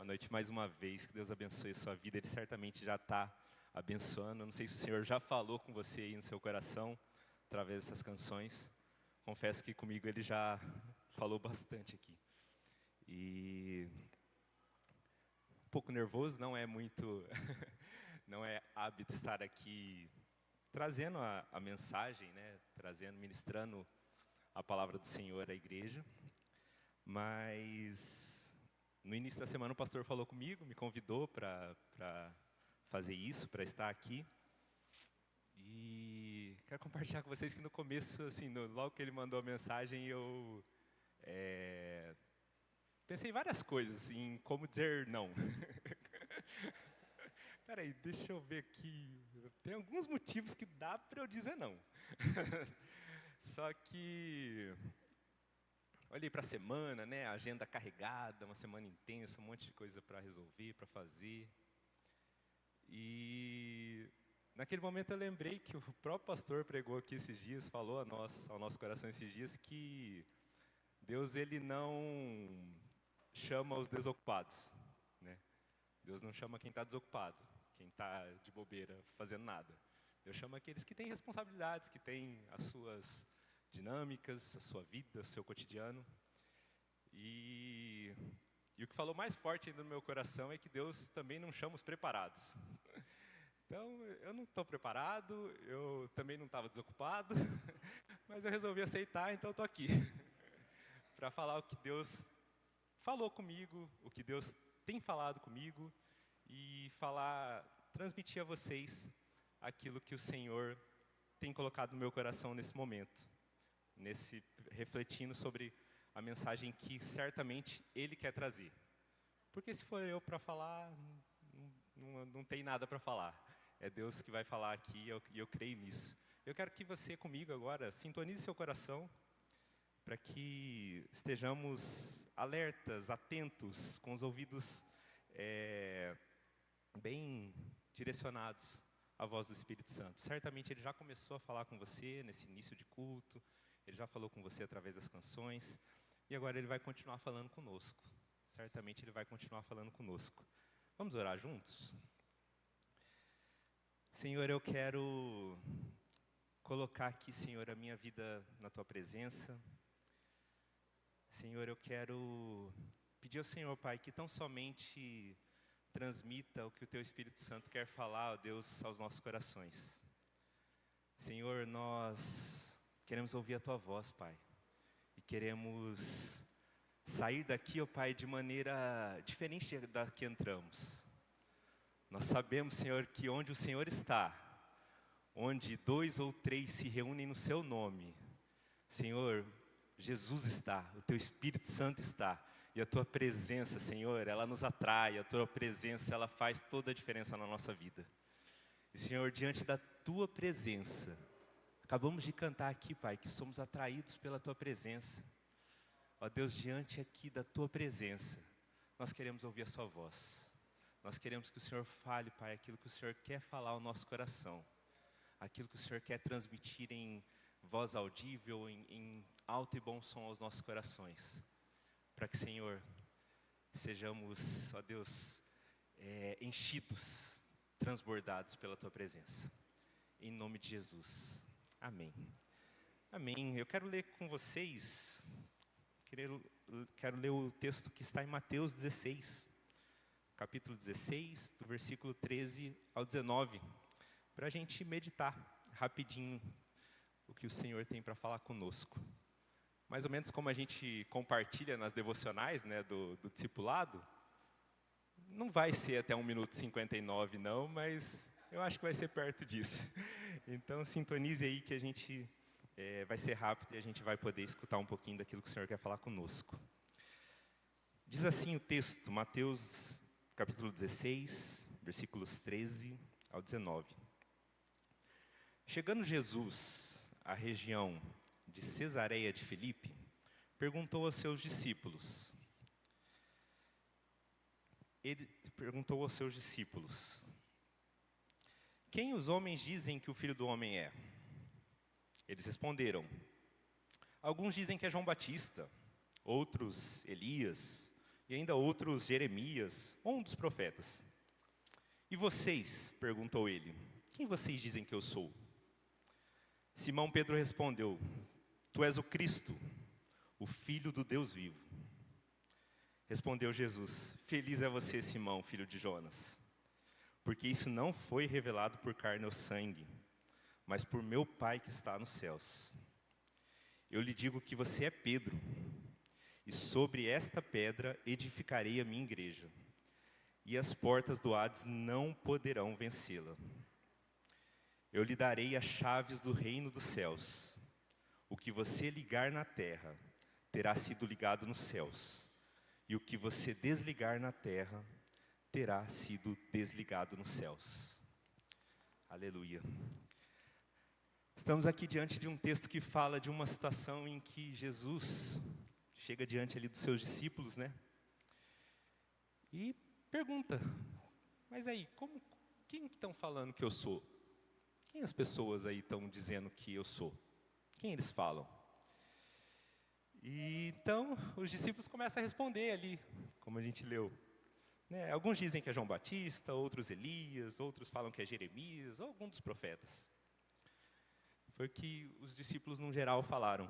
Boa noite mais uma vez, que Deus abençoe a sua vida. Ele certamente já está abençoando. Eu não sei se o Senhor já falou com você aí no seu coração, através dessas canções. Confesso que comigo Ele já falou bastante aqui. E um pouco nervoso, não é muito, não é hábito estar aqui trazendo a mensagem, né? Ministrando a palavra do Senhor à igreja. Mas no início da semana o pastor falou comigo, me convidou para fazer isso, para estar aqui. E quero compartilhar com vocês que no começo, assim, logo que ele mandou a mensagem, eu pensei em várias coisas, em como dizer não. Peraí, deixa eu ver aqui. Tem alguns motivos que dá para eu dizer não. Só que olhei para a semana, né? A agenda carregada, uma semana intensa, um monte de coisa para resolver, para fazer. E naquele momento eu lembrei que o próprio pastor pregou aqui esses dias, falou ao nosso coração esses dias que Deus ele não chama os desocupados, né? Deus não chama quem está desocupado, quem está de bobeira, fazendo nada. Deus chama aqueles que têm responsabilidades, que têm as suas dinâmicas, a sua vida, o seu cotidiano. E o que falou mais forte ainda no meu coração é que Deus também não chama os preparados. Então, eu não estou preparado, eu também não estava desocupado, mas eu resolvi aceitar, então estou aqui. Para falar o que Deus falou comigo, o que Deus tem falado comigo, e transmitir a vocês aquilo que o Senhor tem colocado no meu coração nesse momento. Refletindo sobre a mensagem que certamente Ele quer trazer. Porque se for eu para falar, não tem nada para falar. É Deus que vai falar aqui e eu creio nisso. Eu quero que você comigo agora sintonize seu coração para que estejamos alertas, atentos, com os ouvidos bem direcionados à voz do Espírito Santo. Certamente Ele já começou a falar com você nesse início de culto, Ele já falou com você através das canções, e agora Ele vai continuar falando conosco. Certamente Ele vai continuar falando conosco. Vamos orar juntos? Senhor, eu quero colocar aqui, Senhor, a minha vida na Tua presença. Senhor, eu quero pedir ao Senhor, Pai, que tão somente transmita o que o Teu Espírito Santo quer falar, ó Deus, aos nossos corações. Senhor, nós queremos ouvir a Tua voz, Pai. E queremos sair daqui, ó Pai, de maneira diferente da que entramos. Nós sabemos, Senhor, que onde o Senhor está, onde 2 ou 3 se reúnem no Seu nome, Senhor, Jesus está, o Teu Espírito Santo está. E a Tua presença, Senhor, ela nos atrai, a Tua presença, ela faz toda a diferença na nossa vida. E, Senhor, diante da Tua presença, acabamos de cantar aqui, Pai, que somos atraídos pela Tua presença. Ó Deus, diante aqui da Tua presença, nós queremos ouvir a Sua voz. Nós queremos que o Senhor fale, Pai, aquilo que o Senhor quer falar ao nosso coração. Aquilo que o Senhor quer transmitir em voz audível, em alto e bom som aos nossos corações. Para que, Senhor, sejamos, ó Deus, enchidos, transbordados pela Tua presença. Em nome de Jesus. Amém. Amém. Eu quero ler com vocês, quero ler o texto que está em Mateus 16, capítulo 16, do versículo 13 ao 19, para a gente meditar rapidinho o que o Senhor tem para falar conosco. Mais ou menos como a gente compartilha nas devocionais, né, do discipulado. Não vai ser até 1 minuto e 59 não, mas eu acho que vai ser perto disso. Então sintonize aí que a gente vai ser rápido e a gente vai poder escutar um pouquinho daquilo que o Senhor quer falar conosco. Diz assim o texto, Mateus capítulo 16, versículos 13 ao 19. Chegando Jesus à região de Cesareia de Filipe, perguntou aos seus discípulos. Ele perguntou aos seus discípulos: quem os homens dizem que o Filho do Homem é? Eles responderam: alguns dizem que é João Batista, outros Elias, e ainda outros Jeremias, ou um dos profetas. E vocês, perguntou ele, quem vocês dizem que eu sou? Simão Pedro respondeu, tu és o Cristo, o Filho do Deus vivo. Respondeu Jesus, feliz é você, Simão, filho de Jonas, porque isso não foi revelado por carne ou sangue, mas por meu Pai que está nos céus. Eu lhe digo que você é Pedro, e sobre esta pedra edificarei a minha igreja, e as portas do Hades não poderão vencê-la. Eu lhe darei as chaves do reino dos céus. O que você ligar na terra terá sido ligado nos céus, e o que você desligar na terra terá sido desligado nos céus. Aleluia. Estamos aqui diante de um texto que fala de uma situação em que Jesus chega diante ali dos seus discípulos, né? E pergunta, mas aí, quem que estão falando que eu sou? Quem as pessoas aí estão dizendo que eu sou? Quem eles falam? E então, os discípulos começam a responder ali, como a gente leu. Né? Alguns dizem que é João Batista, outros Elias, outros falam que é Jeremias, ou algum dos profetas. Foi o que os discípulos, no geral, falaram.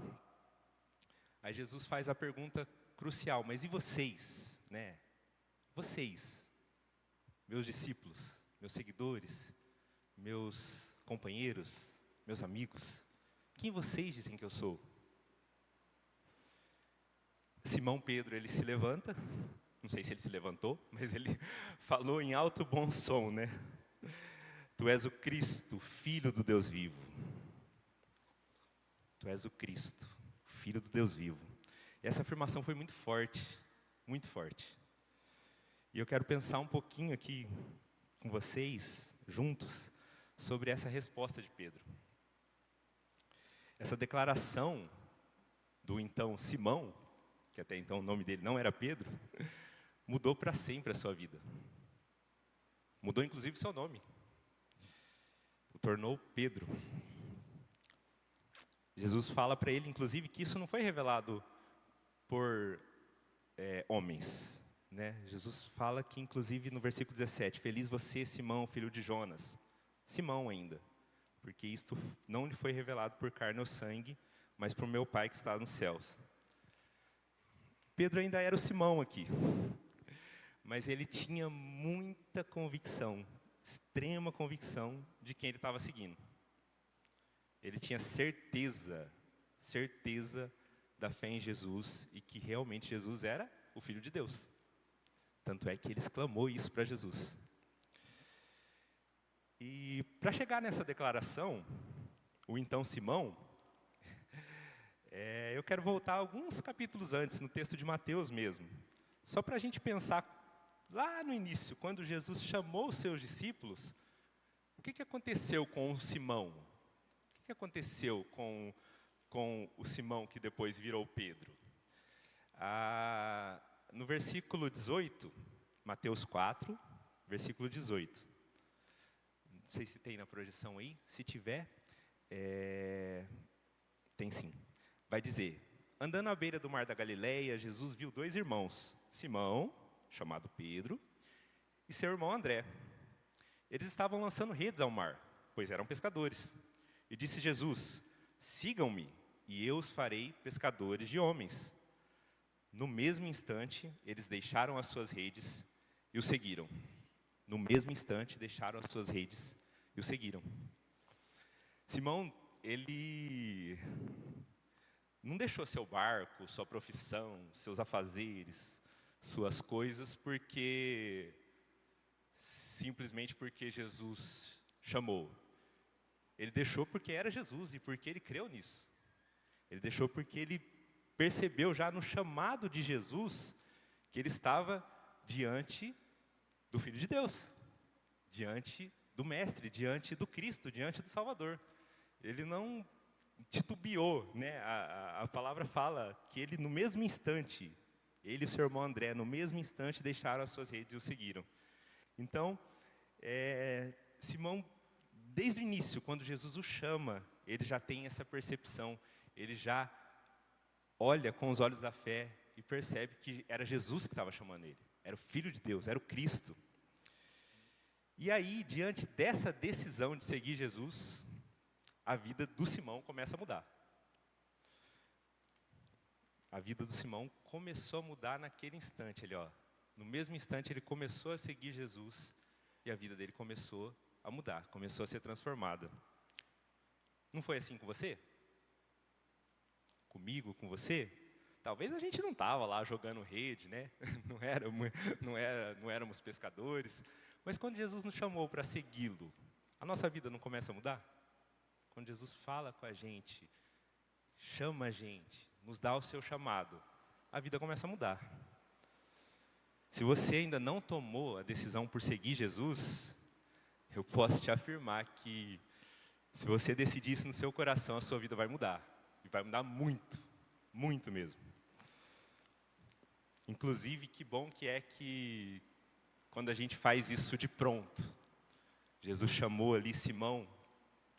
Aí Jesus faz a pergunta crucial, mas e vocês? Né? Vocês, meus discípulos, meus seguidores, meus companheiros, meus amigos, quem vocês dizem que eu sou? Simão Pedro, ele se levanta, não sei se ele se levantou, mas ele falou em alto bom som, né? Tu és o Cristo, Filho do Deus vivo. Tu és o Cristo, Filho do Deus vivo. E essa afirmação foi muito forte, muito forte. E eu quero pensar um pouquinho aqui com vocês, juntos, sobre essa resposta de Pedro. Essa declaração do então Simão, que até então o nome dele não era Pedro, mudou para sempre a sua vida. Mudou inclusive seu nome. O tornou Pedro. Jesus fala para ele, inclusive, que isso não foi revelado por homens. Né? Jesus fala que, inclusive, no versículo 17, feliz você, Simão, filho de Jonas. Simão ainda, porque isto não lhe foi revelado por carne ou sangue, mas por meu Pai que está nos céus. Pedro ainda era o Simão aqui, mas ele tinha muita convicção, extrema convicção de quem ele estava seguindo. Ele tinha certeza da fé em Jesus e que realmente Jesus era o Filho de Deus. Tanto é que ele exclamou isso para Jesus. E para chegar nessa declaração, o então Simão, eu quero voltar alguns capítulos antes, no texto de Mateus mesmo. Só para a gente pensar lá no início, quando Jesus chamou os seus discípulos, o que aconteceu com o Simão? O que aconteceu com o Simão que depois virou Pedro? No versículo 18, Mateus 4, versículo 18. Não sei se tem na projeção aí. Se tiver, tem sim. Vai dizer, andando à beira do mar da Galileia, Jesus viu dois irmãos, Simão, chamado Pedro, e seu irmão André. Eles estavam lançando redes ao mar, pois eram pescadores. E disse Jesus, sigam-me, e eu os farei pescadores de homens. No mesmo instante, eles deixaram as suas redes e o seguiram. No mesmo instante, deixaram as suas redes e o seguiram. Simão, ele não deixou seu barco, sua profissão, seus afazeres, suas coisas, simplesmente porque Jesus chamou. Ele deixou porque era Jesus e porque ele creu nisso. Ele deixou porque ele percebeu já no chamado de Jesus que ele estava diante do Filho de Deus, diante do Mestre, diante do Cristo, diante do Salvador. Ele não titubeou, né? A palavra fala que ele no mesmo instante, ele e o seu irmão André, no mesmo instante deixaram as suas redes e o seguiram. Então, Simão, desde o início, quando Jesus o chama, ele já tem essa percepção, ele já olha com os olhos da fé e e percebe que era Jesus que estava chamando ele. Era o Filho de Deus, era o Cristo. E aí, diante dessa decisão de seguir Jesus, a vida do Simão começa a mudar. A vida do Simão começou a mudar naquele instante. No mesmo instante, ele começou a seguir Jesus e a vida dele começou a mudar, começou a ser transformada. Não foi assim com você? Comigo, com você? Talvez a gente não estava lá jogando rede, né? Não éramos pescadores. Mas quando Jesus nos chamou para segui-lo, a nossa vida não começa a mudar? Quando Jesus fala com a gente, chama a gente, nos dá o seu chamado, a vida começa a mudar. Se você ainda não tomou a decisão por seguir Jesus, eu posso te afirmar que se você decidir isso no seu coração, a sua vida vai mudar. E vai mudar muito, muito mesmo. Inclusive, que bom que é que quando a gente faz isso de pronto. Jesus chamou ali Simão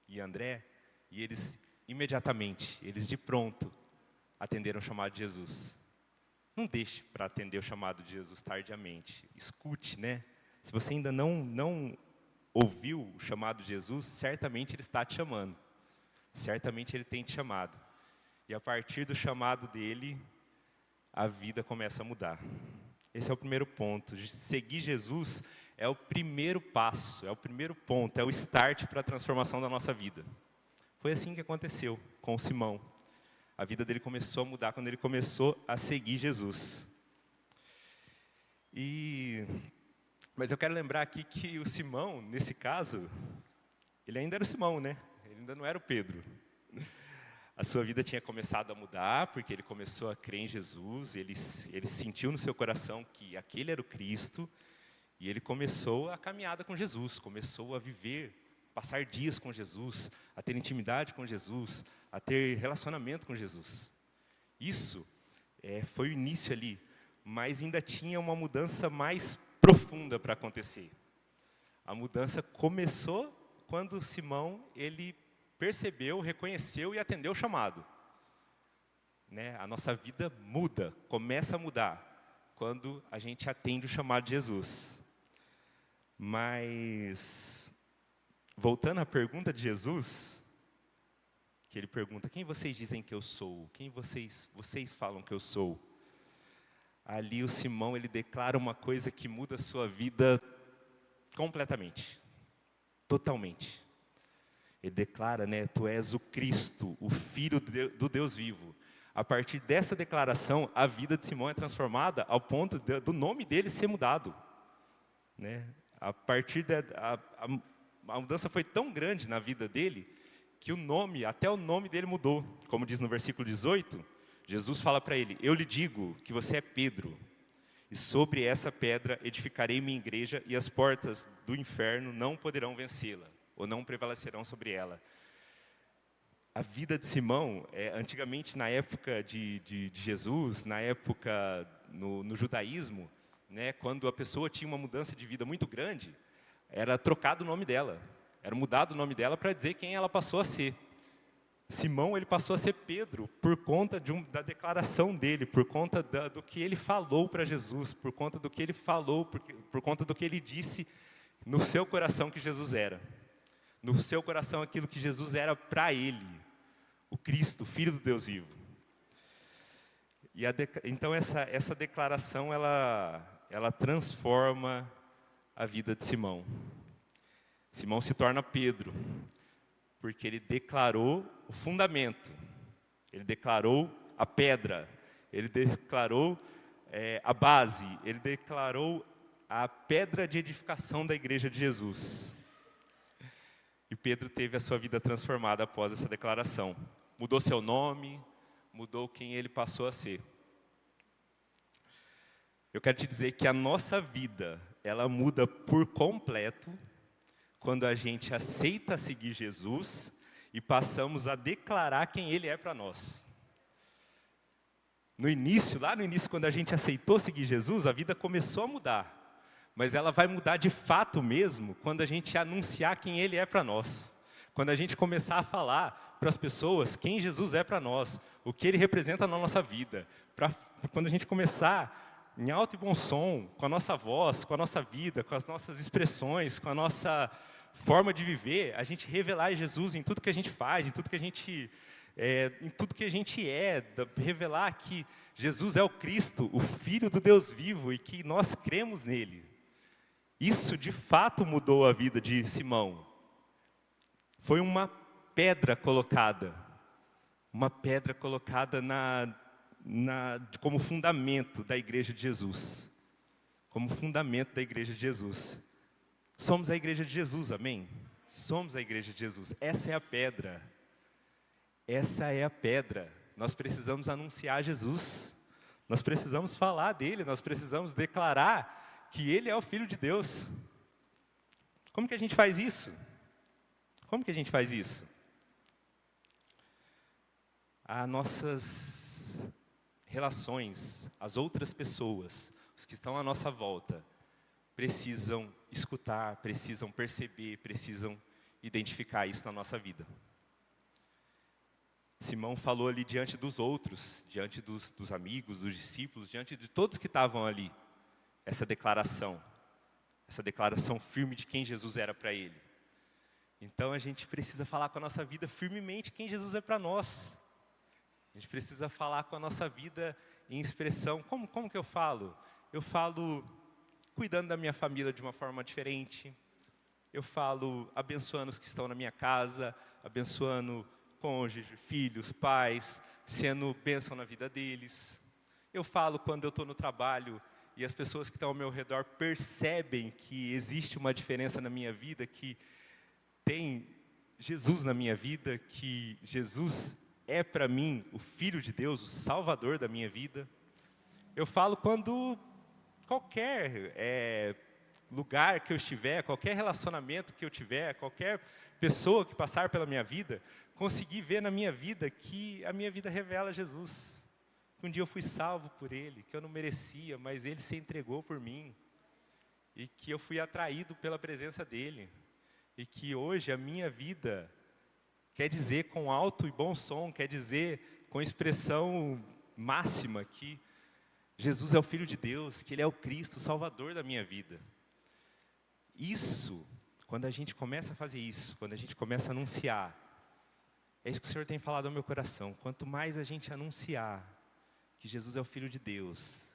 e André, e eles imediatamente, eles de pronto, atenderam o chamado de Jesus. Não deixe para atender o chamado de Jesus tardiamente. Escute, né? Se você ainda não ouviu o chamado de Jesus, certamente Ele está te chamando. Certamente Ele tem te chamado. E a partir do chamado dEle, a vida começa a mudar. Esse é o primeiro ponto. Seguir Jesus é o primeiro passo, é o primeiro ponto, é o start para a transformação da nossa vida. Foi assim que aconteceu com o Simão. A vida dele começou a mudar quando ele começou a seguir Jesus. Mas eu quero lembrar aqui que o Simão, nesse caso, ele ainda era o Simão, né? Ele ainda não era o Pedro. A sua vida tinha começado a mudar, porque ele começou a crer em Jesus, ele sentiu no seu coração que aquele era o Cristo, e ele começou a caminhada com Jesus, começou a viver, passar dias com Jesus, a ter intimidade com Jesus, a ter relacionamento com Jesus. Isso foi o início ali, mas ainda tinha uma mudança mais profunda para acontecer. A mudança começou quando Simão, ele percebeu, reconheceu e atendeu o chamado. Né? A nossa vida muda, começa a mudar, quando a gente atende o chamado de Jesus. Mas, voltando à pergunta de Jesus, que ele pergunta, quem vocês dizem que eu sou? Quem vocês falam que eu sou? Ali o Simão, ele declara uma coisa que muda a sua vida completamente, totalmente. Ele declara, né, tu és o Cristo, o Filho do Deus vivo. A partir dessa declaração, a vida de Simão é transformada ao ponto do nome dele ser mudado. Né? A partir a mudança foi tão grande na vida dele, que até o nome dele mudou. Como diz no versículo 18, Jesus fala para ele, eu lhe digo que você é Pedro, e sobre essa pedra edificarei minha igreja, e as portas do inferno não poderão vencê-la, ou não prevalecerão sobre ela. A vida de Simão, antigamente na época de Jesus, na época no judaísmo, né, quando a pessoa tinha uma mudança de vida muito grande, era trocado o nome dela, era mudado o nome dela para dizer quem ela passou a ser. Simão, ele passou a ser Pedro por conta da declaração dele, por conta do que ele falou para Jesus, por conta do que ele falou, por conta do que ele disse no seu coração que Jesus era. No seu coração aquilo que Jesus era para ele, o Cristo, Filho do Deus vivo. Então essa declaração, ela transforma a vida de Simão. Simão se torna Pedro, porque ele declarou o fundamento, ele declarou a pedra, ele declarou a base, ele declarou a pedra de edificação da igreja de Jesus. E Pedro teve a sua vida transformada após essa declaração. Mudou seu nome, mudou quem ele passou a ser. Eu quero te dizer que a nossa vida, ela muda por completo quando a gente aceita seguir Jesus e passamos a declarar quem Ele é para nós. Lá no início, quando a gente aceitou seguir Jesus, a vida começou a mudar. Mas ela vai mudar de fato mesmo quando a gente anunciar quem Ele é para nós. Quando a gente começar a falar para as pessoas quem Jesus é para nós. o que Ele representa na nossa vida. Para quando a gente começar em alto e bom som, com a nossa voz, com a nossa vida, com as nossas expressões, com a nossa forma de viver, a gente revelar Jesus em tudo que a gente faz, em tudo que a gente revelar que Jesus é o Cristo, o Filho do Deus vivo, e que nós cremos nele. Isso, de fato, mudou a vida de Simão. Foi uma pedra colocada como fundamento da igreja de Jesus. Como fundamento da igreja de Jesus. Somos a igreja de Jesus, amém? Somos a igreja de Jesus. Essa é a pedra. Essa é a pedra. Nós precisamos anunciar Jesus. Nós precisamos falar dele. Nós precisamos declarar que ele é o Filho de Deus. Como que a gente faz isso? Como que a gente faz isso? As nossas relações, as outras pessoas, os que estão à nossa volta, precisam escutar, precisam perceber, precisam identificar isso na nossa vida. Simão falou ali diante dos outros, diante dos amigos, dos discípulos, diante de todos que estavam ali, essa declaração firme de quem Jesus era para ele. Então a gente precisa falar com a nossa vida firmemente quem Jesus é para nós. A gente precisa falar com a nossa vida em expressão. Como que eu falo? Eu falo cuidando da minha família de uma forma diferente. Eu falo abençoando os que estão na minha casa, abençoando cônjuge, filhos, pais, sendo bênção na vida deles. Eu falo quando eu estou no trabalho e as pessoas que estão ao meu redor percebem que existe uma diferença na minha vida, que tem Jesus na minha vida, que Jesus é para mim o Filho de Deus, o Salvador da minha vida. Eu falo quando qualquer lugar que eu estiver, qualquer relacionamento que eu tiver, qualquer pessoa que passar pela minha vida, conseguir ver na minha vida que a minha vida revela Jesus. Um dia eu fui salvo por Ele, que eu não merecia, mas Ele se entregou por mim. E que eu fui atraído pela presença dEle. E que hoje a minha vida quer dizer com alto e bom som, quer dizer com expressão máxima que Jesus é o Filho de Deus, que Ele é o Cristo, o Salvador da minha vida. Isso, quando a gente começa a fazer isso, quando a gente começa a anunciar, é isso que o Senhor tem falado ao meu coração. Quanto mais a gente anunciar que Jesus é o Filho de Deus,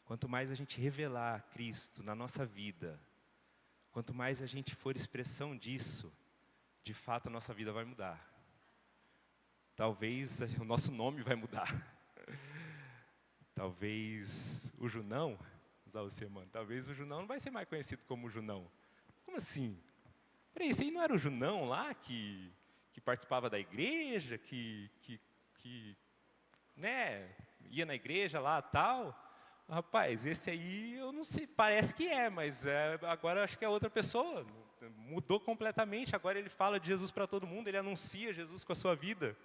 quanto mais a gente revelar Cristo na nossa vida, quanto mais a gente for expressão disso, de fato a nossa vida vai mudar. Talvez o nosso nome vai mudar. Talvez o Junão, usar você, mano, talvez o Junão não vai ser mais conhecido como Junão. Como assim? Peraí, esse aí não era o Junão lá que participava da igreja, que né, ia na igreja lá e tal? Rapaz, esse aí eu não sei, parece que mas agora acho que é outra pessoa. Mudou completamente, agora ele fala de Jesus para todo mundo, ele anuncia Jesus com a sua vida.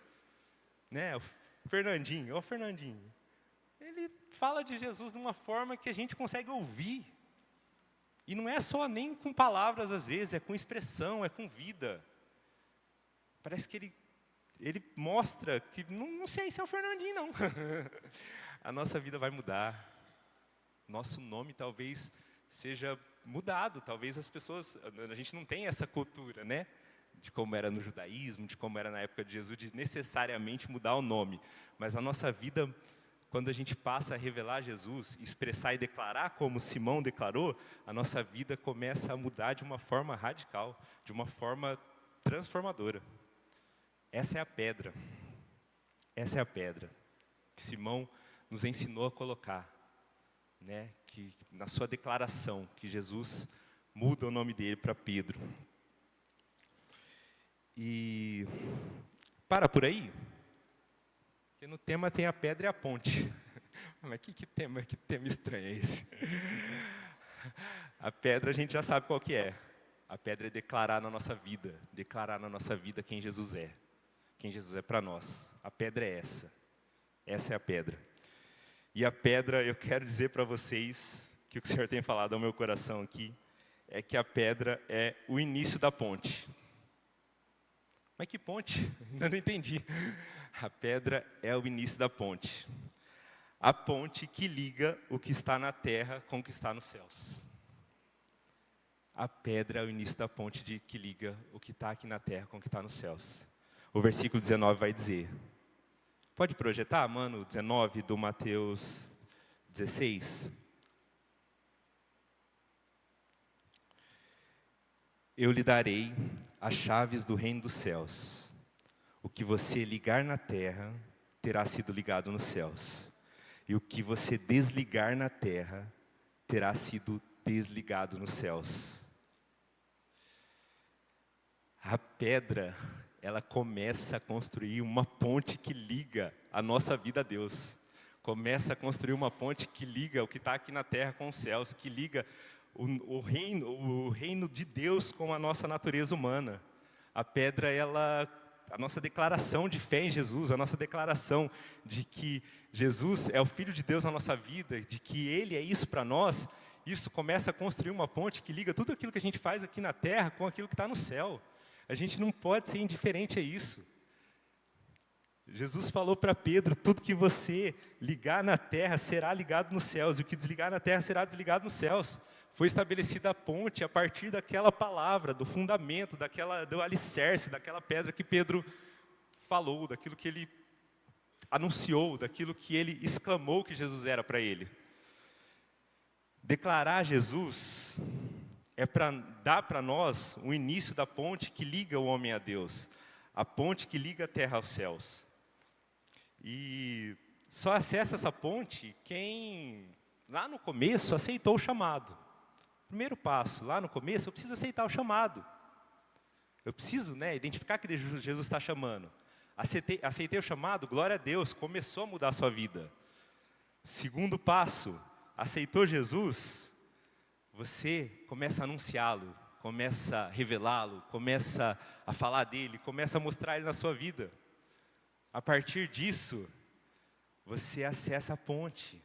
Né? O Fernandinho, ele fala de Jesus de uma forma que a gente consegue ouvir. E não é só nem com palavras às vezes, é com expressão, é com vida. Parece que ele mostra que, não sei se é o Fernandinho não. A nossa vida vai mudar. Nosso nome talvez seja mudado, talvez as pessoas, a gente não tem essa cultura, né? De como era no judaísmo, de como era na época de Jesus, de necessariamente mudar o nome. Mas a nossa vida, quando a gente passa a revelar Jesus, expressar e declarar como Simão declarou, a nossa vida começa a mudar de uma forma radical, de uma forma transformadora. Essa é a pedra. Essa é a pedra que Simão nos ensinou a colocar. Né, que na sua declaração, que Jesus muda o nome dele para Pedro. E para por aí, porque no tema tem a pedra e a ponte. Mas que tema estranho é esse? A pedra a gente já sabe qual que é. A pedra é declarar na nossa vida quem Jesus é para nós. A pedra é essa. Essa é a pedra. E a pedra, eu quero dizer para vocês, que o Senhor tem falado ao meu coração aqui, é que a pedra é o início da ponte. Mas que ponte? Ainda não entendi. A pedra é o início da ponte. A ponte que liga o que está na terra com o que está nos céus. A pedra é o início da ponte que liga o que está aqui na terra com o que está nos céus. O versículo 19 vai dizer. Pode projetar, mano, 19 do Mateus 16? Eu lhe darei as chaves do reino dos céus. O que você ligar na terra terá sido ligado nos céus. E o que você desligar na terra terá sido desligado nos céus. A pedra, ela começa a construir uma ponte que liga a nossa vida a Deus. Começa a construir uma ponte que liga o que está aqui na terra com os céus, que liga o reino de Deus com a nossa natureza humana. A pedra, a nossa declaração de fé em Jesus, a nossa declaração de que Jesus é o Filho de Deus na nossa vida, de que Ele é isso para nós, isso começa a construir uma ponte que liga tudo aquilo que a gente faz aqui na terra com aquilo que está no céu. A gente não pode ser indiferente a isso. Jesus falou para Pedro, tudo que você ligar na terra será ligado nos céus, e o que desligar na terra será desligado nos céus. Foi estabelecida a ponte a partir daquela palavra, do fundamento, do alicerce, daquela pedra que Pedro falou, daquilo que ele anunciou, daquilo que ele exclamou que Jesus era para ele. Declarar Jesus é para dar para nós o início da ponte que liga o homem a Deus, a ponte que liga a terra aos céus. E só acessa essa ponte quem, lá no começo, aceitou o chamado. Primeiro passo, lá no começo, eu preciso aceitar o chamado. Eu preciso, identificar que Jesus está chamando. Aceitei o chamado, glória a Deus, começou a mudar a sua vida. Segundo passo, aceitou Jesus, você começa a anunciá-lo, começa a revelá-lo, começa a falar dele, começa a mostrar ele na sua vida. A partir disso, você acessa a ponte.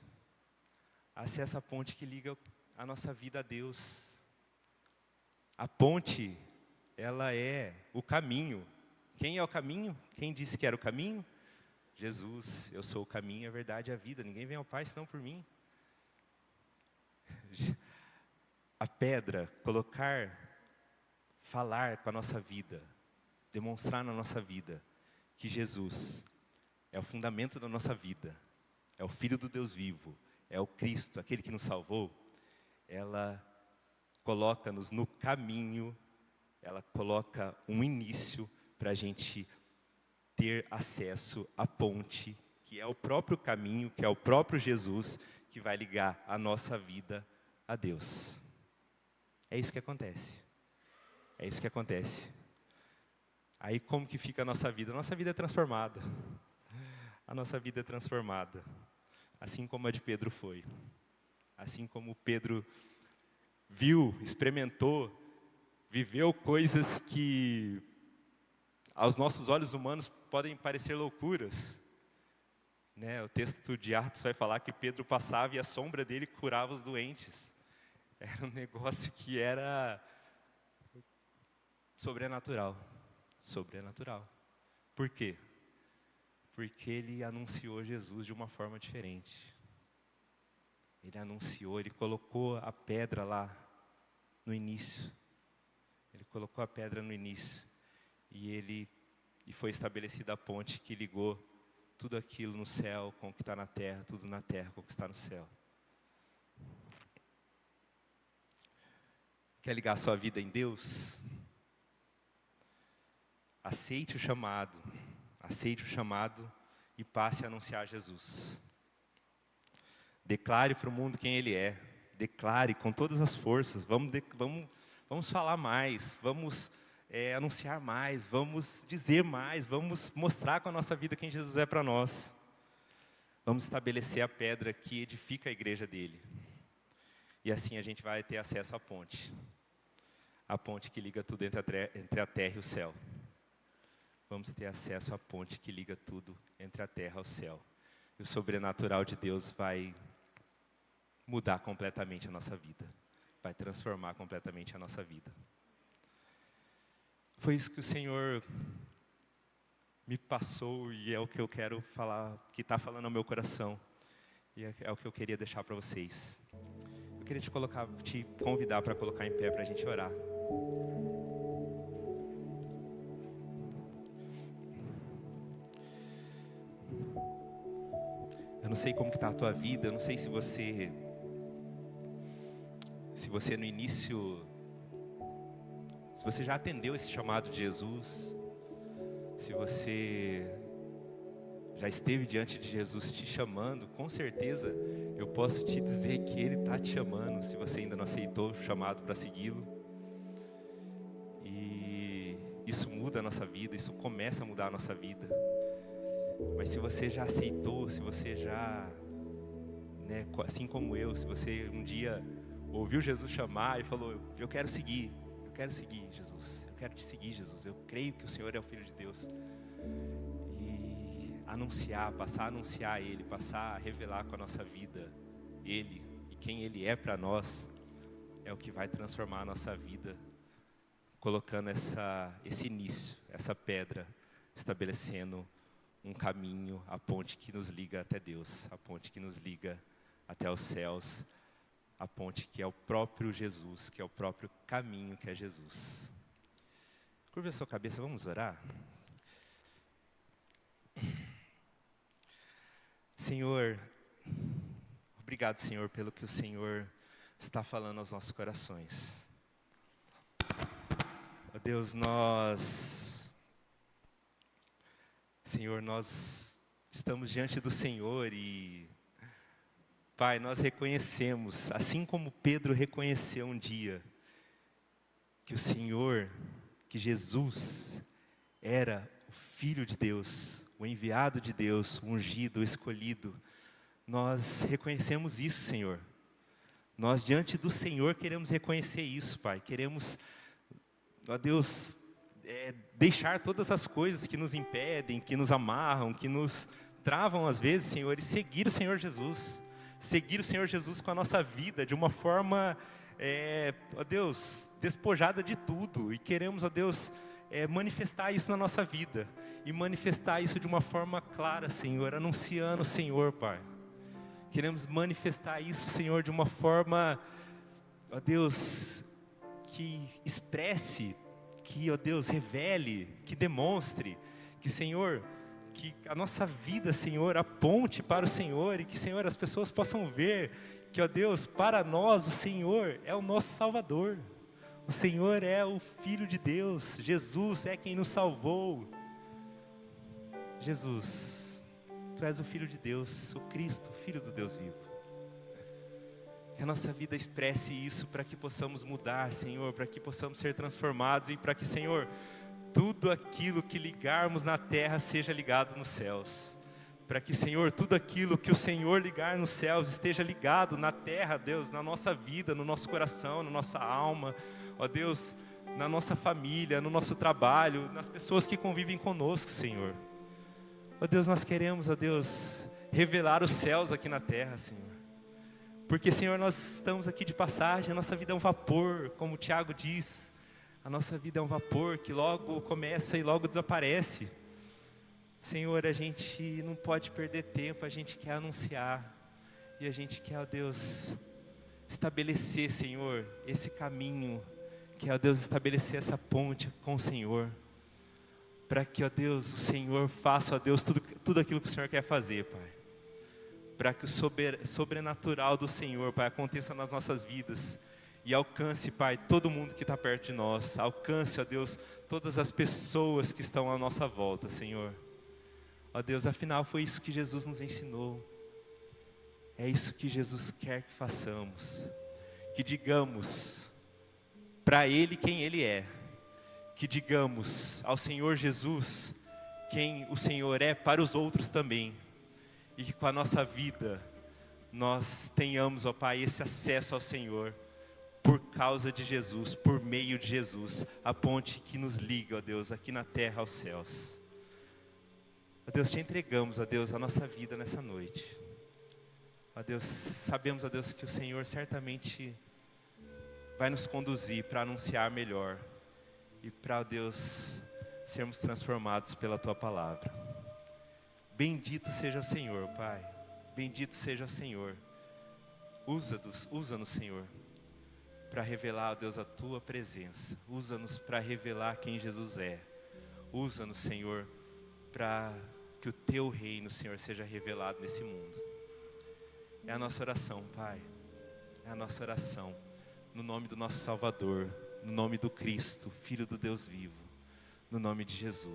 Acessa a ponte que liga a nossa vida a Deus. A ponte, ela é o caminho. Quem é o caminho? Quem disse que era o caminho? Jesus. Eu sou o caminho, a verdade e a vida. Ninguém vem ao Pai senão por mim. A pedra, falar com a nossa vida, demonstrar na nossa vida que Jesus é o fundamento da nossa vida, é o Filho do Deus vivo, é o Cristo, aquele que nos salvou. Ela coloca-nos no caminho, ela coloca um início para a gente ter acesso à ponte, que é o próprio caminho, que é o próprio Jesus, que vai ligar a nossa vida a Deus. É isso que acontece. É isso que acontece. Aí como que fica a nossa vida? A nossa vida é transformada. A nossa vida é transformada. Assim como a de Pedro foi. Assim como Pedro viu, experimentou, viveu coisas que aos nossos olhos humanos podem parecer loucuras. O texto de Atos vai falar que Pedro passava e a sombra dele curava os doentes. Era um negócio que era sobrenatural. Sobrenatural. Por quê? Porque ele anunciou Jesus de uma forma diferente. Ele anunciou, ele colocou a pedra lá no início. Ele colocou a pedra no início. E foi estabelecida a ponte que ligou tudo aquilo no céu com o que está na terra, tudo na terra com o que está no céu. Quer ligar a sua vida em Deus? Aceite o chamado e passe a anunciar Jesus. Declare para o mundo quem Ele é, declare com todas as forças, vamos falar mais, vamos anunciar mais, vamos dizer mais, vamos mostrar com a nossa vida quem Jesus é para nós. Vamos estabelecer a pedra que edifica a igreja dele. E assim a gente vai ter acesso à ponte. A ponte que liga tudo entre a terra e o céu. Vamos ter acesso à ponte que liga tudo entre a terra e o céu. E o sobrenatural de Deus vai mudar completamente a nossa vida. Vai transformar completamente a nossa vida. Foi isso que o Senhor me passou e é o que eu quero falar, que está falando ao meu coração. E é o que eu queria deixar para vocês. Eu queria te convidar para colocar em pé para a gente orar. Eu não sei como que está a tua vida, eu não sei se você no início, se você já atendeu esse chamado de Jesus, se você já esteve diante de Jesus te chamando, com certeza eu posso te dizer que Ele está te chamando, se você ainda não aceitou o chamado para segui-lo. E isso muda a nossa vida, isso começa a mudar a nossa vida. Mas se você já aceitou, se você já, assim como eu, se você um dia ouviu Jesus chamar e falou, eu quero seguir Jesus, eu quero te seguir Jesus, eu creio que o Senhor é o Filho de Deus. E passar a anunciar Ele, passar a revelar com a nossa vida Ele e quem Ele é para nós, é o que vai transformar a nossa vida, colocando esse início, essa pedra, estabelecendo um caminho, a ponte que nos liga até Deus, a ponte que nos liga até os céus, a ponte que é o próprio Jesus, que é o próprio caminho que é Jesus. Curva a sua cabeça, vamos orar? Senhor, obrigado, Senhor, pelo que o Senhor está falando aos nossos corações. Ó Deus, Senhor, nós estamos diante do Senhor e, Pai, nós reconhecemos, assim como Pedro reconheceu um dia, que o Senhor, que Jesus era o Filho de Deus, o enviado de Deus, o ungido, o escolhido. Nós reconhecemos isso, Senhor. Nós, diante do Senhor, queremos reconhecer isso, Pai. Queremos, ó Deus, deixar todas as coisas que nos impedem, que nos amarram, que nos travam às vezes, Senhor, e seguir o Senhor Jesus. Seguir o Senhor Jesus com a nossa vida de uma forma, ó Deus, despojada de tudo. E queremos, ó Deus, manifestar isso na nossa vida. E manifestar isso de uma forma clara, Senhor, anunciando o Senhor, Pai. Queremos manifestar isso, Senhor, de uma forma, ó Deus, que expresse, que, ó Deus, revele, que demonstre, que, Senhor, que a nossa vida, Senhor, aponte para o Senhor e que, Senhor, as pessoas possam ver que, ó Deus, para nós o Senhor é o nosso Salvador. O Senhor é o Filho de Deus, Jesus é quem nos salvou. Jesus, Tu és o Filho de Deus, o Cristo, o Filho do Deus vivo. Que a nossa vida expresse isso para que possamos mudar, Senhor, para que possamos ser transformados e para que, Senhor, tudo aquilo que ligarmos na terra seja ligado nos céus. Para que, Senhor, tudo aquilo que o Senhor ligar nos céus esteja ligado na terra, Deus, na nossa vida, no nosso coração, na nossa alma, ó Deus, na nossa família, no nosso trabalho, nas pessoas que convivem conosco, Senhor. Ó Deus, nós queremos, ó Deus, revelar os céus aqui na terra, Senhor. Porque, Senhor, nós estamos aqui de passagem, a nossa vida é um vapor, como o Tiago diz. A nossa vida é um vapor que logo começa e logo desaparece. Senhor, a gente não pode perder tempo, a gente quer anunciar. E a gente quer, ó Deus, estabelecer, Senhor, esse caminho. Quer, ó Deus, estabelecer essa ponte com o Senhor. Para que, ó Deus, o Senhor faça, ó Deus, tudo aquilo que o Senhor quer fazer, Pai. Para que o sobrenatural do Senhor, Pai, aconteça nas nossas vidas. E alcance, Pai, todo mundo que está perto de nós. Alcance, ó Deus, todas as pessoas que estão à nossa volta, Senhor. Ó Deus, afinal foi isso que Jesus nos ensinou. É isso que Jesus quer que façamos. Que digamos para Ele quem Ele é. Que digamos ao Senhor Jesus quem o Senhor é para os outros também. E que com a nossa vida nós tenhamos, ó Pai, esse acesso ao Senhor. Por causa de Jesus, por meio de Jesus. A ponte que nos liga, ó Deus, aqui na terra aos céus. Ó Deus, te entregamos, ó Deus, a nossa vida nessa noite. Ó Deus, sabemos, ó Deus, que o Senhor certamente vai nos conduzir para anunciar melhor. E para, ó Deus, sermos transformados pela Tua palavra. Bendito seja o Senhor, Pai. Bendito seja o Senhor. Usa-nos, Senhor, para revelar, ó Deus, a Tua presença. Usa-nos para revelar quem Jesus é. Usa-nos, Senhor, para que o Teu reino, Senhor, seja revelado nesse mundo. É a nossa oração, Pai. É a nossa oração. No nome do nosso Salvador, no nome do Cristo, Filho do Deus vivo, no nome de Jesus.